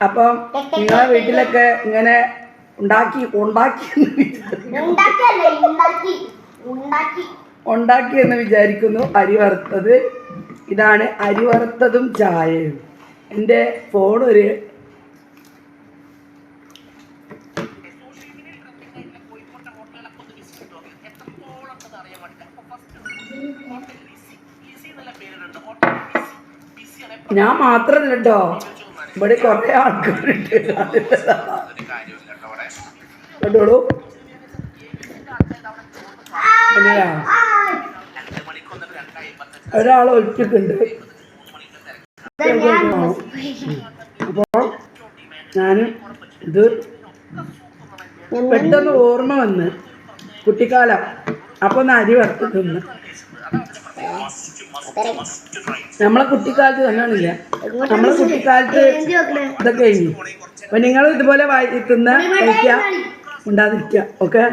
അപ്പം നിങ്ങളെ വീട്ടിലൊക്കെ ഇങ്ങനെ ഉണ്ടാക്കി എന്ന് വിചാരിക്കുന്നു. അരി വറുത്തത് ഇതാണ്, അരി വറുത്തതും ചായയും. എൻ്റെ ഫോണൊരു ഞാൻ മാത്രമല്ല കേട്ടോ, ഇവിടെ കുറേ ആൾക്കാരുണ്ട്. കേട്ടോളൂ, ഒരാൾ ഒഴിച്ചിട്ടുണ്ട്. അപ്പോൾ ഞാൻ ഇത് പെട്ടെന്ന് ഓർമ്മ വന്ന് കുട്ടിക്കാലം. അപ്പോൾ ഒന്ന് അരി വറുത്ത് തിന്ന്. നമ്മളെ കുട്ടിക്കാലത്ത് തന്നെയാണില്ല, നമ്മളെ കുട്ടിക്കാലത്ത് ഇതൊക്കെ കഴിഞ്ഞു. അപ്പം നിങ്ങൾ ഇതുപോലെ തിന്ന കഴിക്കുക, ഉണ്ടാതിരിക്കുക. ഓക്കെ.